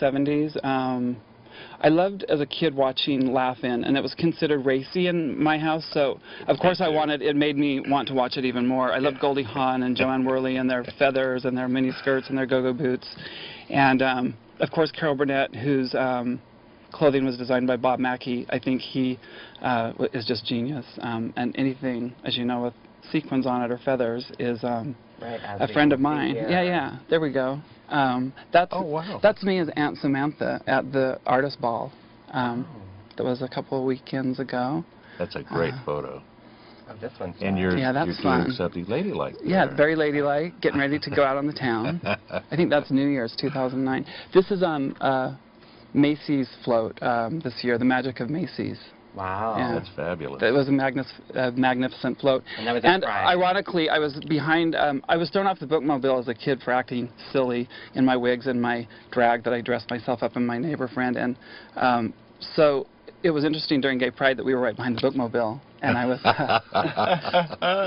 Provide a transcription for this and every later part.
70s. I loved as a kid watching Laugh-In, and it was considered racy in my house, so of course it made me want to watch it even more. I loved Goldie Hawn and Joanne Worley and their feathers and their mini skirts and their go-go boots. And of course Carol Burnett, whose clothing was designed by Bob Mackie. I think he is just genius. And anything, as you know, with sequins on it or feathers is a friend of mine. Yeah, there we go. That's me as Aunt Samantha at the artist ball. That was a couple of weekends ago. That's a great photo. Oh, this one's and you're doing something ladylike there. Yeah, very ladylike, getting ready to go out on the town. I think that's New Year's 2009. This is on Macy's float this year, The Magic of Macy's. Wow. Yeah. That's fabulous. It was a magnificent float. And ironically, I was behind, I was thrown off the bookmobile as a kid for acting silly in my wigs and my drag that I dressed myself up in my neighbor friend. And so it was interesting during Gay Pride that we were right behind the bookmobile. And I was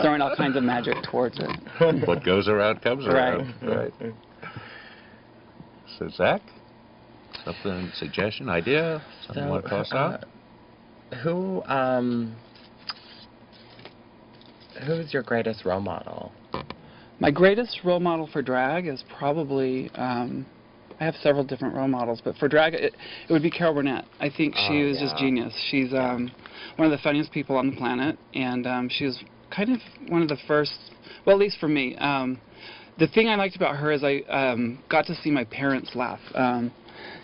throwing all kinds of magic towards it. What goes around comes around. Right. So, Zach, something, suggestion, idea, something you want to toss out? Who's your greatest role model? My greatest role model for drag is probably, I have several different role models, but for drag, it would be Carol Burnett. I think she was just genius. She's one of the funniest people on the planet, and she was kind of one of the first, well, at least for me. The thing I liked about her is I got to see my parents laugh.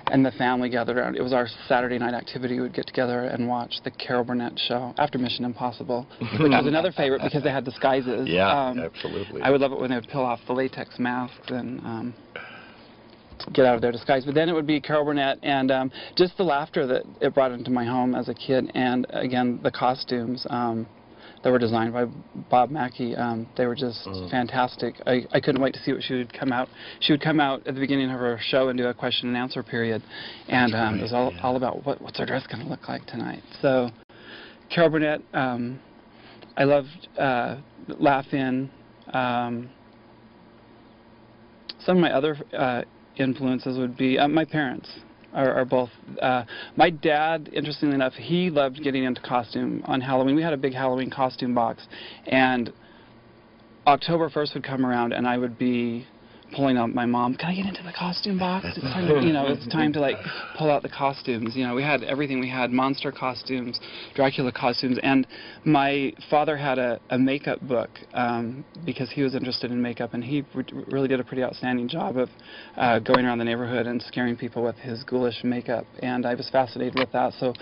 And the family gathered around. It was our Saturday night activity. We would get together and watch the Carol Burnett show after Mission Impossible, which was another favorite because they had disguises. Yeah, absolutely. I would love it when they would peel off the latex masks and get out of their disguise. But then it would be Carol Burnett and just the laughter that it brought into my home as a kid. And again, the costumes that were designed by Bob Mackie, they were just fantastic. I couldn't wait to see what she would come out. She would come out at the beginning of her show and do a question and answer period, and it was all about what's her dress going to look like tonight. So, Carol Burnett, I loved Laugh-In. Some of my other influences would be my parents. Are both. My dad, interestingly enough, he loved getting into costume on Halloween. We had a big Halloween costume box, and October 1st would come around, and I would be pulling out my mom. Can I get into the costume box? It's time to, it's time to like pull out the costumes. We had everything. We had monster costumes, Dracula costumes, and my father had a makeup book because he was interested in makeup, and he really did a pretty outstanding job of going around the neighborhood and scaring people with his ghoulish makeup, and I was fascinated with that. So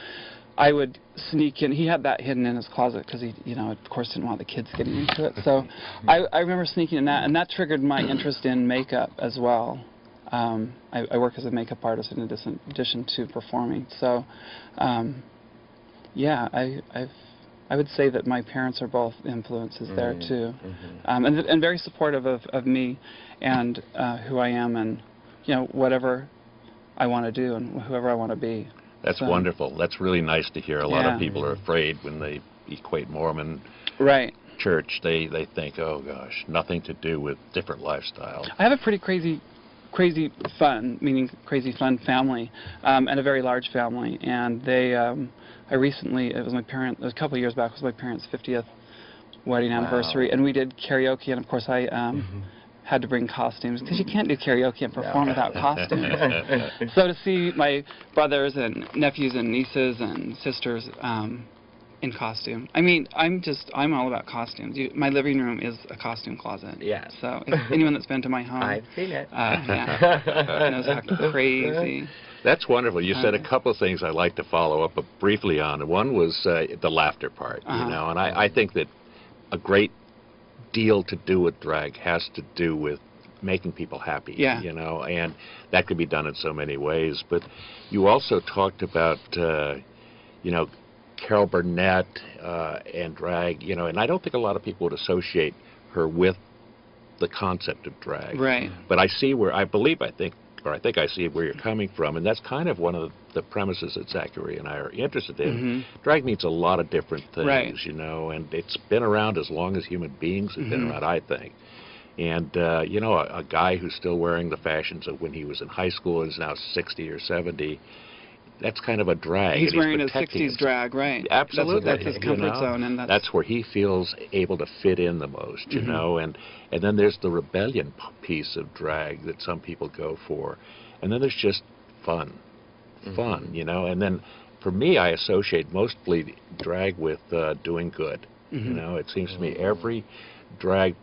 I would sneak in. He had that hidden in his closet because he, of course, didn't want the kids getting into it. So I remember sneaking in that, and that triggered my interest in makeup as well. I work as a makeup artist in addition to performing. So, yeah, I would say that my parents are both influences there too, and very supportive of me and who I am, and whatever I want to do and whoever I want to be. That's wonderful. That's really nice to hear. A lot of people are afraid when they equate Mormon church. They think, oh gosh, nothing to do with different lifestyles. I have a pretty crazy fun, meaning crazy fun family, and a very large family. And they, I recently, it was a couple of years back, it was my parents' 50th wedding anniversary, and we did karaoke, and of course I had to bring costumes, because you can't do karaoke and perform without costumes. So to see my brothers and nephews and nieces and sisters in costume. I mean, I'm all about costumes. My living room is a costume closet. Yeah. So if anyone that's been to my home, I've seen it. Knows how crazy. That's wonderful. You said a couple of things I'd like to follow up briefly on. One was the laughter part, and I think that a great deal to do with drag has to do with making people happy, and that could be done in so many ways. But you also talked about, Carol Burnett and drag, and I don't think a lot of people would associate her with the concept of drag. Right. But I see I think I see where you're coming from, and that's kind of one of the premises that Zachary and I are interested in. Drag means a lot of different things, and it's been around as long as human beings have been around, I think. And, you know, a guy who's still wearing the fashions of when he was in high school and is now 60 or 70, that's kind of a drag. He's and wearing his protecting 60s drag, right? Absolutely. That's his comfort zone. And that's where he feels able to fit in the most, you know. And then there's the rebellion piece of drag that some people go for. And then there's just fun, you know. And then for me, I associate mostly drag with doing good. You know, it seems to me every drag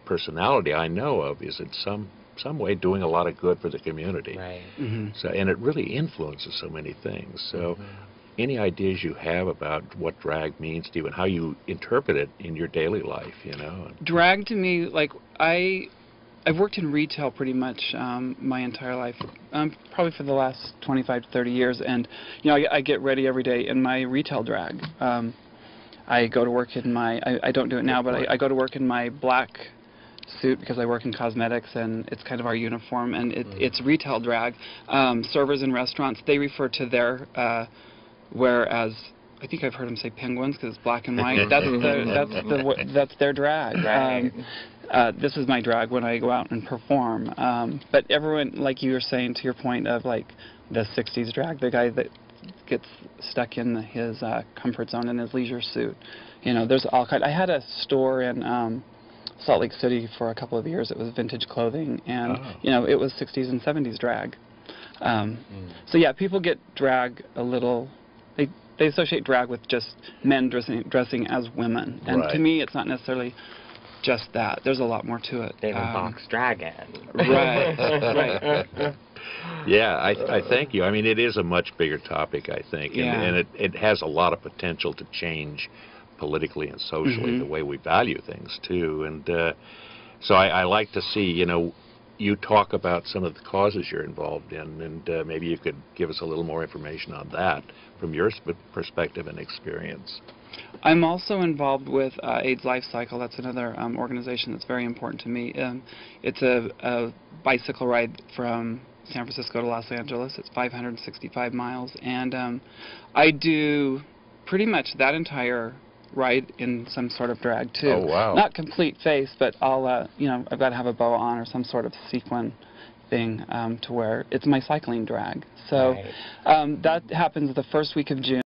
personality I know of is in some way doing a lot of good for the community. Right. So, and it really influences so many things. So, any ideas you have about what drag means to you and how you interpret it in your daily life, you know? Drag to me, like, I've worked in retail pretty much my entire life, probably for the last 25 to 30 years, and you know, I get ready every day in my retail drag. I go to work in my, I don't do it now, but I go to work in my black suit because I work in cosmetics, and it's kind of our uniform, and it's retail drag. Servers in restaurants, they refer to their wear as, I think I've heard them say penguins because it's black and white. That's their drag. Right. This is my drag when I go out and perform. But everyone, like you were saying, to your point of like the 60s drag, the guy that gets stuck in his comfort zone in his leisure suit. You know, there's all kind. I had a store in Salt Lake City for a couple of years. It was vintage clothing, and you know, it was 60s and 70s drag. So yeah, people get drag a little. They associate drag with just men dressing as women, and to me, it's not necessarily just that. There's a lot more to it. Davenport Dragon. Right. Yeah, I thank you. I mean, it is a much bigger topic, I think, and it has a lot of potential to change politically and socially the way we value things too. And so I like to see, you know, you talk about some of the causes you're involved in, and maybe you could give us a little more information on that from your perspective and experience. I'm also involved with AIDS Life Cycle. That's another organization that's very important to me. It's a bicycle ride from San Francisco to Los Angeles. It's 565 miles, and I do pretty much that entire ride in some sort of drag too. Oh, wow. Not complete face, but I'll you know, I've got to have a bow on or some sort of sequin thing to wear. It's my cycling drag. So that happens the first week of June.